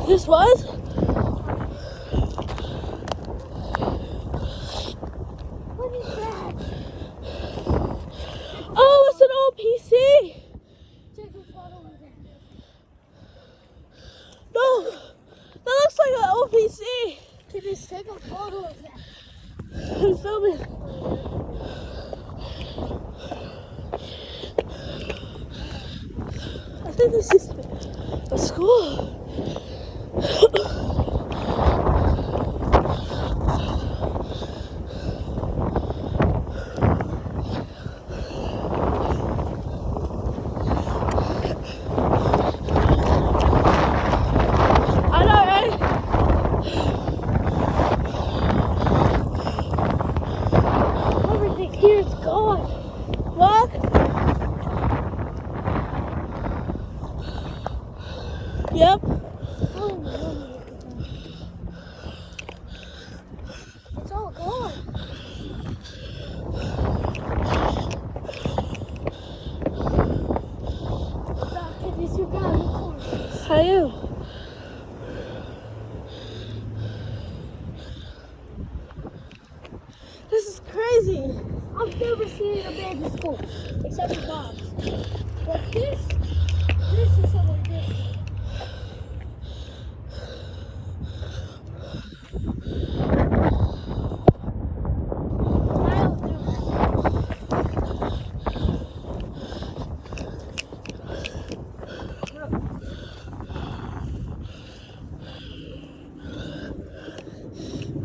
This was? What is that? Oh, it's an old PC. Take a photo of that. No, that looks like an old PC. Can you just take a photo of that? I'm filming. I think this is a school. I know, right? Everything here is gone. What? Yep. Oh, mommy, look at that. It's all gone. Stop, Candice, you gotta record this. I am. This is crazy. I've never seen an abandoned school, except for Bob's. But this is something different. I'll do that.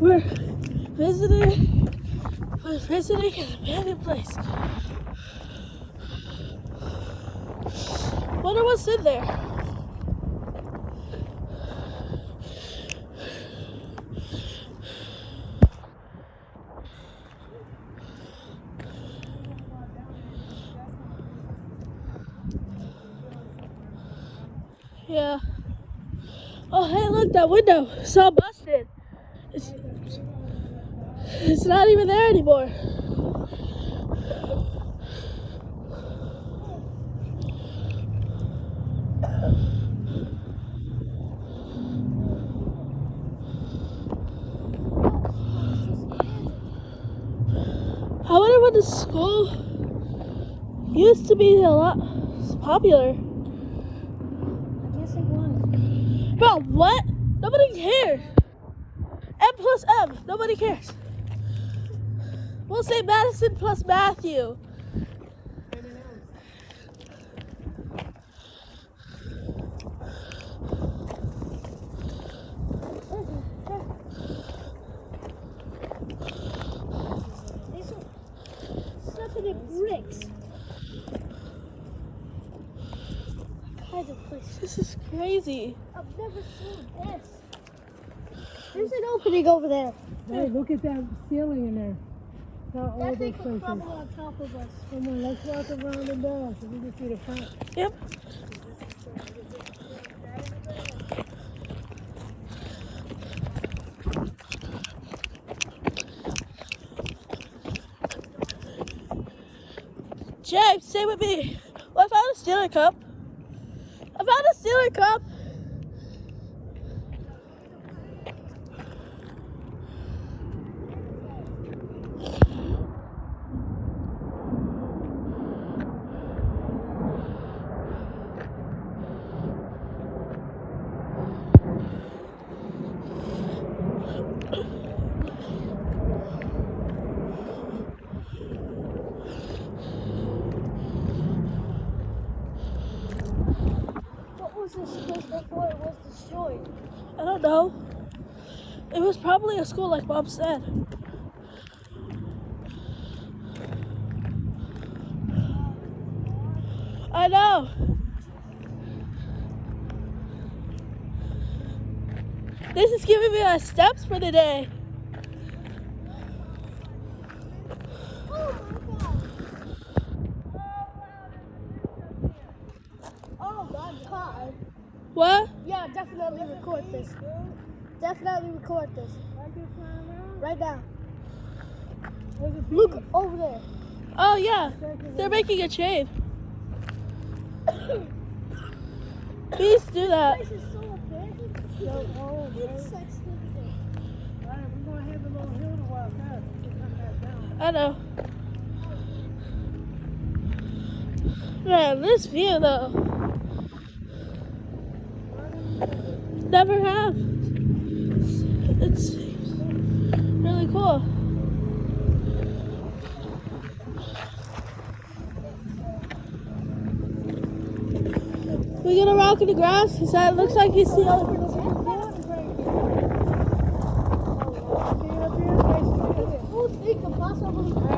We're visiting an abandoned place. Wonder what's in there. Yeah. Oh, hey, look, that window. It's all busted. It's not even there anymore. I wonder when the school used to be a lot popular. I guess it was. Bro, what? Nobody cares. M plus M. Nobody cares. We'll say Madison plus Matthew. These are nothing in bricks. What kind of place? This is crazy. I've never seen this. There's an opening over there. Hey, look at that ceiling in there. How That old thing those could places. crumble on top of us. Come on, let's walk around the door so we can see the front. Yep. James, stay with me. Oh, I found a Steeler cup. I found a Steeler cup. What was this place before it was destroyed? I don't know. It was probably a school like Mom said. I know. This is giving me my steps for the day. Oh my god. Oh my god. What? Yeah, definitely record this. Definitely record this. Right now. Look over there. Oh yeah, they're making a chain. Please do that. This is so abandoned. so old, bro. It's like sleeping. Alright, we're gonna have a little hill to walk up to come back down. I know. Man, this view though. Never have. It's really cool. We gonna rock in the grass? Cause that looks like you see all the Who think the possible I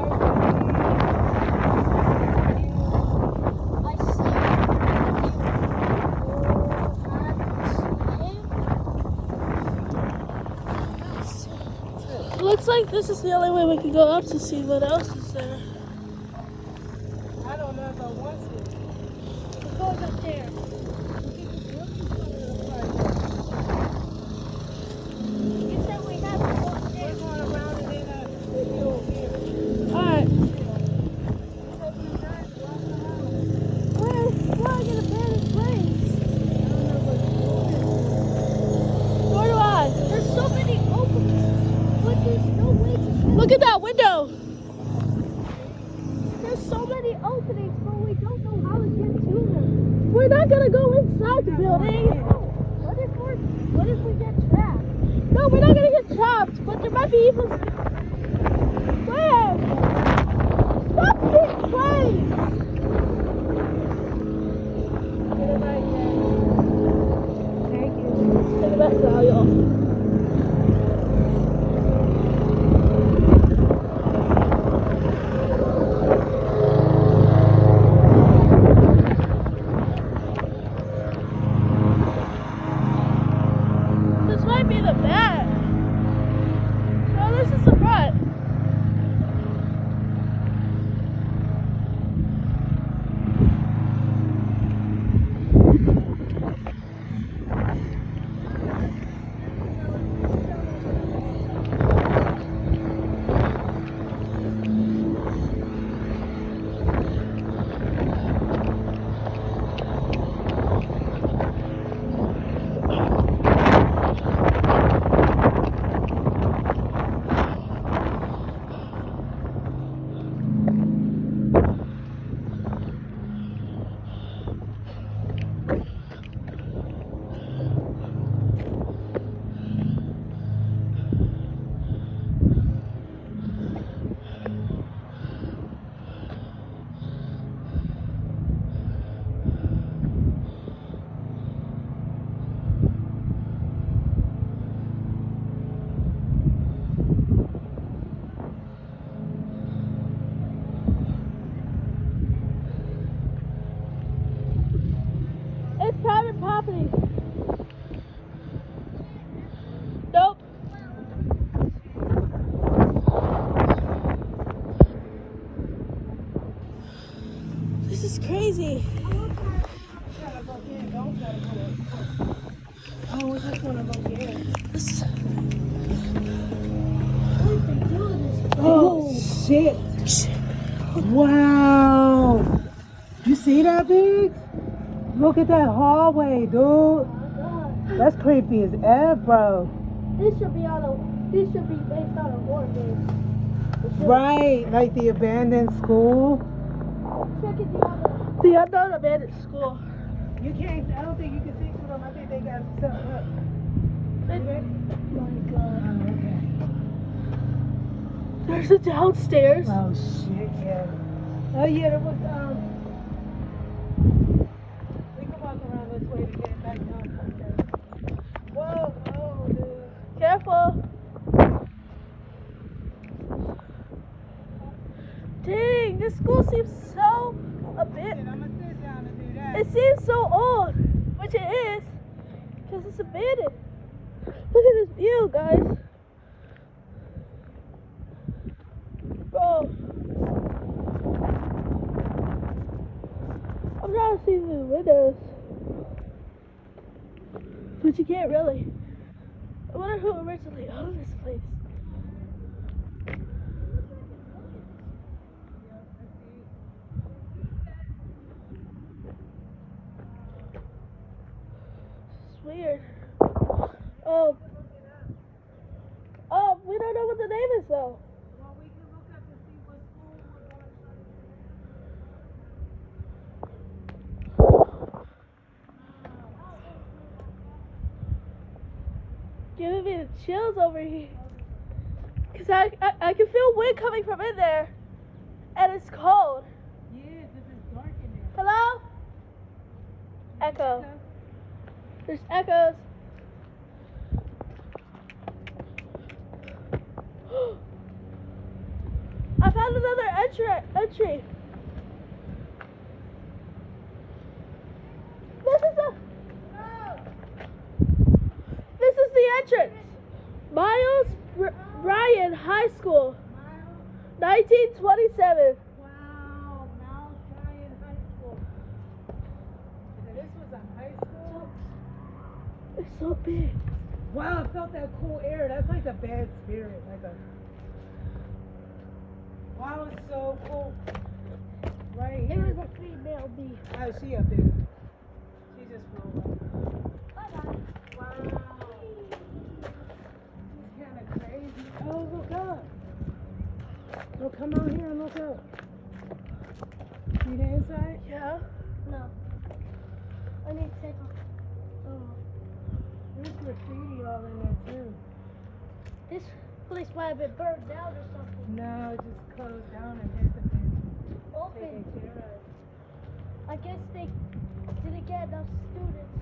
It looks like this is the only way we can go up to see what else is there. I don't know if I want to. It goes up there. You said we have to go We're there. going around and then the hill here. Alright. We're going to abandoned place. Where do I? There's so many openings, but there's no way to get. Look at that window. There's so many openings, but we don't know how to get to them. We're not gonna go inside the building. What if we get trapped? No, we're not gonna get trapped, but there might be even. Where? Stop being planes! Get it right there. Thank you. Take it back now, y'all. This might be the back. No, this is the front. It's private property. Nope. This is crazy. Oh, we just want to go get it. This, What if they do this? Oh, shit. Wow. You see that, Big? Look at that hallway, dude. Oh my God. That's creepy as F, bro. This should be based on a horror game. It should. Right, like the abandoned school. Check it the other. the unknown abandoned school. You can't, I don't think you can see through them. I think they got something up. My God. Oh, okay. There's a downstairs. Oh, shit, yeah. Oh, yeah, there was, we can walk around this way to get back down. Whoa, whoa, dude. Careful. Dang, this school seems so a bit. I'm gonna sit down and do that. It seems so old, which it is, because it's abandoned. Look at this view, guys. Bro. I'm trying to see through the windows. But you can't really. I wonder who originally owned this place. It's weird. chills over here. Because I can feel wind coming from in there. And it's cold. Yeah, this is dark in there. Hello? Echo. There's echoes. I found another entry. This is the entrance. Bryan Highschool, 1927. Wow, Miles Bryan High School. And this was a high school? It's so big. Wow, I felt that cool air. That's like a bad spirit. Wow, it's so cool. Right There here. was a female bee. Oh, she up there. She just flew up. Bye-bye. Wow. It's kind of crazy. Oh, look up. Oh, come out here and look up. See the inside? Yeah. No. I need to take off. Oh. There's graffiti all in there, too. This place might have been burned down or something. No, it just closed down and hasn't been Open. taken care of. I guess they didn't get enough students.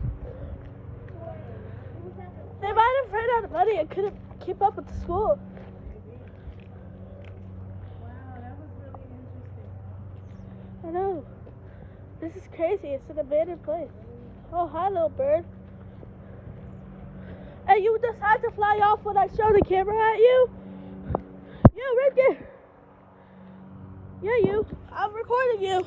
They might have run out of money and couldn't keep up with the school. Wow, that was really interesting. I know. This is crazy. It's an abandoned place. Oh, hi, little bird. And you decide to fly off when I show the camera at you? Yeah, right there. Yeah, you. I'm recording you.